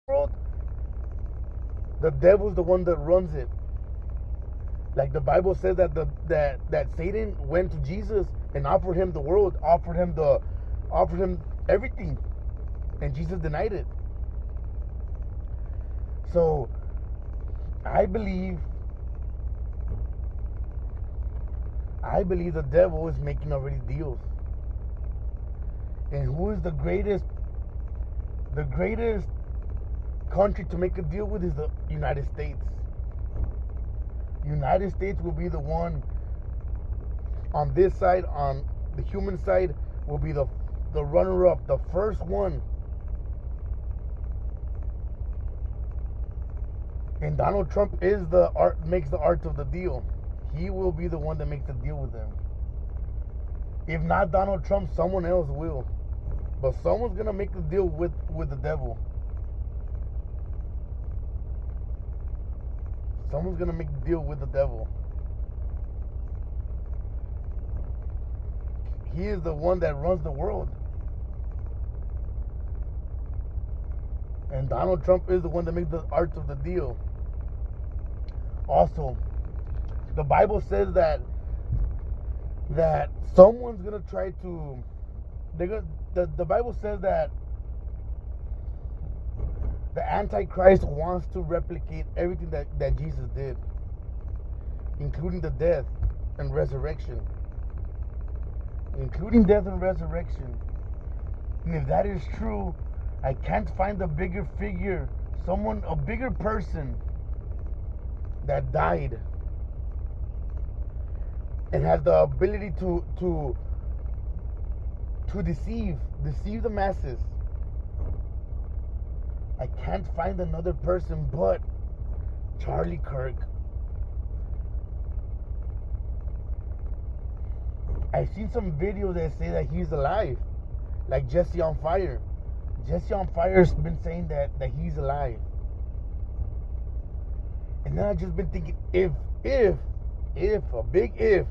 world, the devil's the one that runs it. Like the Bible says that that Satan went to Jesus and offered him the world, offered him everything, and Jesus denied it. So I believe the devil is making already deals. And who is the greatest country to make a deal with is the United States. United States will be the one on this side, on the human side, will be the runner-up, the first one. And Donald Trump makes the art of the deal. He will be the one that makes the deal with them. If not Donald Trump, someone else will. But someone's gonna make the deal with the devil. Someone's gonna make the deal with the devil. He is the one that runs the world. And Donald Trump is the one that makes the art of the deal. Also, the Bible says that someone's gonna try to. The Bible says that the Antichrist wants to replicate everything that Jesus did, including the death and resurrection. Including death and resurrection. And if that is true, I can't find a bigger figure, a bigger person that died and has the ability to deceive the masses. I can't find another person but Charlie Kirk. I've seen some videos that say that he's alive, like Jesse on Fire. Jesse on Fire's been saying that he's alive. And then I've just been thinking, if a big if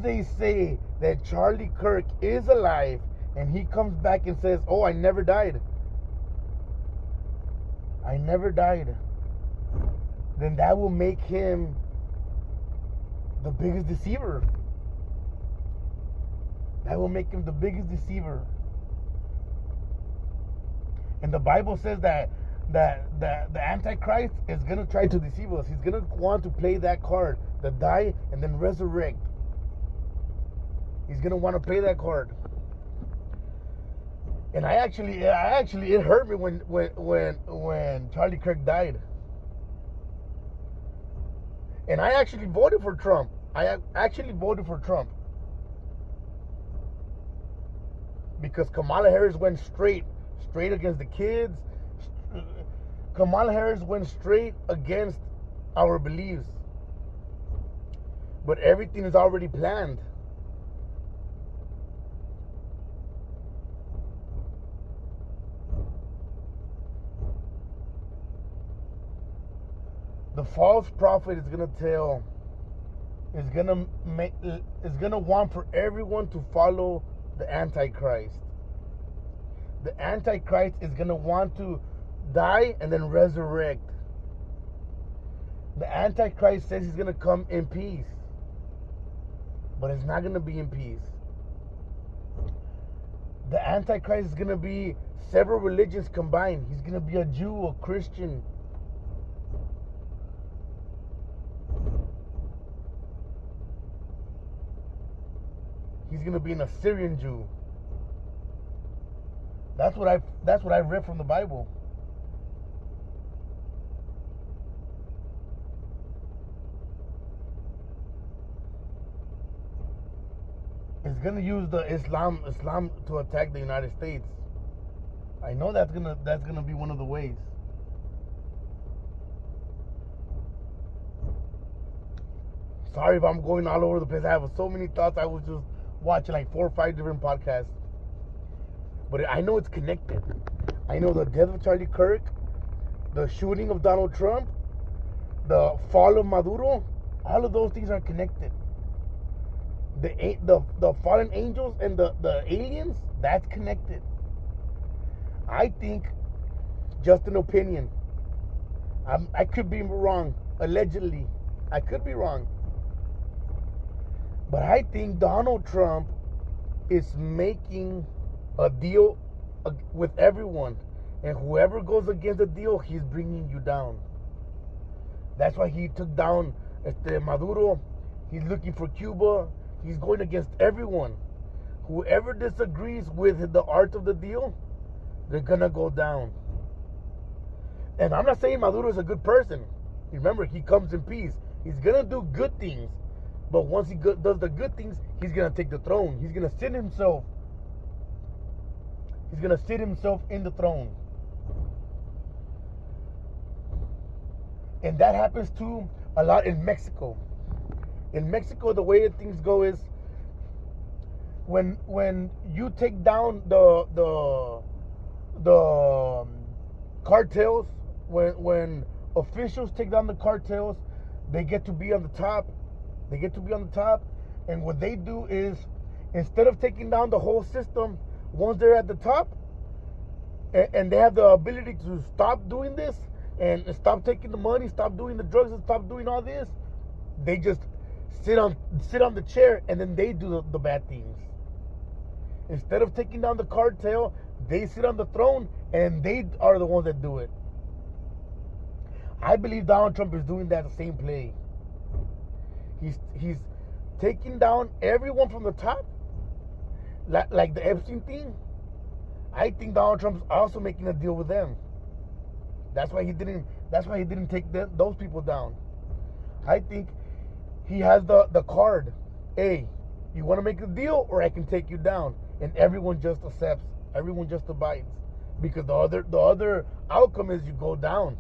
they say that Charlie Kirk is alive and he comes back and says, "Oh, I never died," then that will make him the biggest deceiver. That will make him the biggest deceiver. And the Bible says that the Antichrist is going to try to deceive us. He's going to want to play that card, the die and then resurrect. He's going to want to play that card. And I actually it hurt me when Charlie Kirk died. And I actually voted for Trump. Because Kamala Harris went straight against the kids. Kamala Harris went straight against our beliefs. But everything is already planned. The false prophet is gonna want for everyone to follow the Antichrist. The Antichrist is gonna want to die and then resurrect. The Antichrist says he's gonna come in peace, but it's not gonna be in peace. The Antichrist is gonna be several religions combined. He's gonna be a Jew, a Christian. He's gonna be an Assyrian Jew. That's what I read from the Bible. It's gonna use the Islam to attack the United States. I know that's gonna be one of the ways. Sorry if I'm going all over the place. I have so many thoughts. I was just watching like 4 or 5 different podcasts. But I know it's connected. I know the death of Charlie Kirk, the shooting of Donald Trump, the fall of Maduro, all of those things are connected. The fallen angels and the aliens, that's connected. I think just an opinion. I could be wrong. Allegedly, I could be wrong. But I think Donald Trump is making a deal with everyone. And whoever goes against the deal, he's bringing you down. That's why he took down Maduro. He's looking for Cuba. He's going against everyone. Whoever disagrees with the art of the deal, they're going to go down. And I'm not saying Maduro is a good person. Remember, he comes in peace. He's going to do good things. But once he does the good things, he's going to take the throne. He's going to sit himself. He's going to sit himself in the throne. And that happens too a lot in Mexico. In Mexico, the way things go is when you take down the cartels, when officials take down the cartels, they get to be on the top. They get to be on the top, and what they do is, instead of taking down the whole system, once they're at the top, and they have the ability to stop doing this, and stop taking the money, stop doing the drugs, and stop doing all this, they just sit on the chair, and then they do the bad things. Instead of taking down the cartel, they sit on the throne, and they are the ones that do it. I believe Donald Trump is doing that same play. He's taking down everyone from the top, like the Epstein thing. I think Donald Trump's also making a deal with them. That's why he didn't take those people down. I think he has the card. Hey, you want to make a deal, or I can take you down, and everyone just accepts. Everyone just abides, because the other outcome is you go down.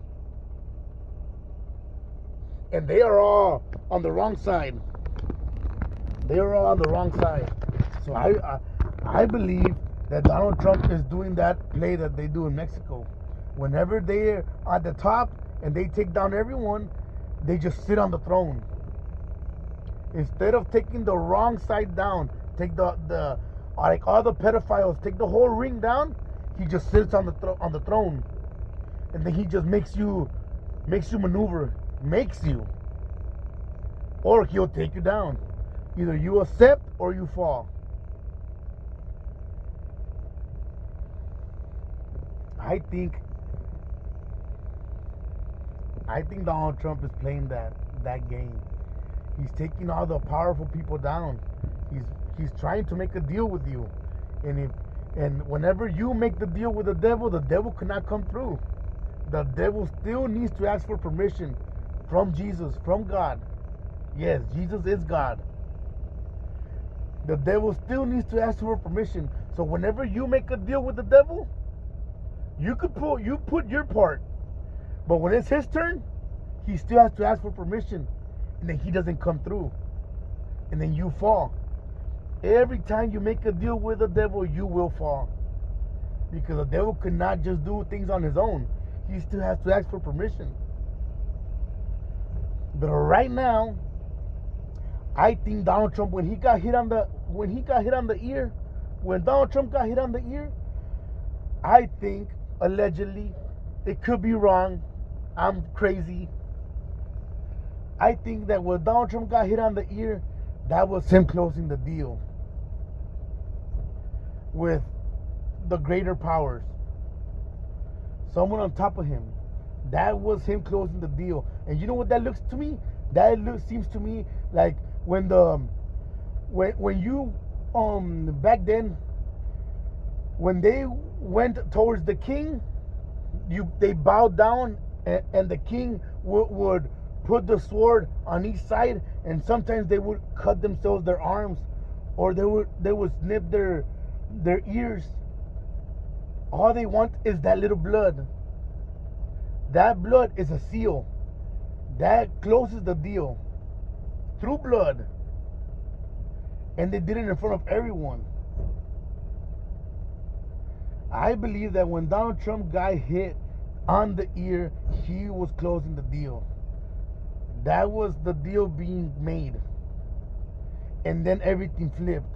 And they are all on the wrong side. They are all on the wrong side. So I believe that Donald Trump is doing that play that they do in Mexico. Whenever they're at the top and they take down everyone, they just sit on the throne. Instead of taking the wrong side down, take the like all the pedophiles, take the whole ring down, he just sits on the throne, and then he just makes you maneuver. Makes you, or he'll take you down. Either you accept or you fall. I think Donald Trump is playing that game. He's taking all the powerful people down. He's trying to make a deal with you, and whenever you make the deal with the devil cannot come through. The devil still needs to ask for permission from Jesus, from God. Yes, Jesus is God. The devil still needs to ask for permission. So whenever you make a deal with the devil, you put your part. But when it's his turn, he still has to ask for permission. And then he doesn't come through. And then you fall. Every time you make a deal with the devil, you will fall. Because the devil cannot just do things on his own. He still has to ask for permission. But right now, I think Donald Trump, when Donald Trump got hit on the ear, I think allegedly, it could be wrong, I'm crazy, I think that when Donald Trump got hit on the ear, that was him closing the deal with the greater powers, someone on top of him. That was him closing the deal. And you know what that looks to me? Seems to me like when you back then, when they went towards the king, they bowed down, and the king would put the sword on each side, and sometimes they would cut themselves their arms, or they would snip their ears. All they want is that little blood. That blood is a seal. That closes the deal. Through blood. And they did it in front of everyone. I believe that when Donald Trump got hit on the ear, he was closing the deal. That was the deal being made. And then everything flipped.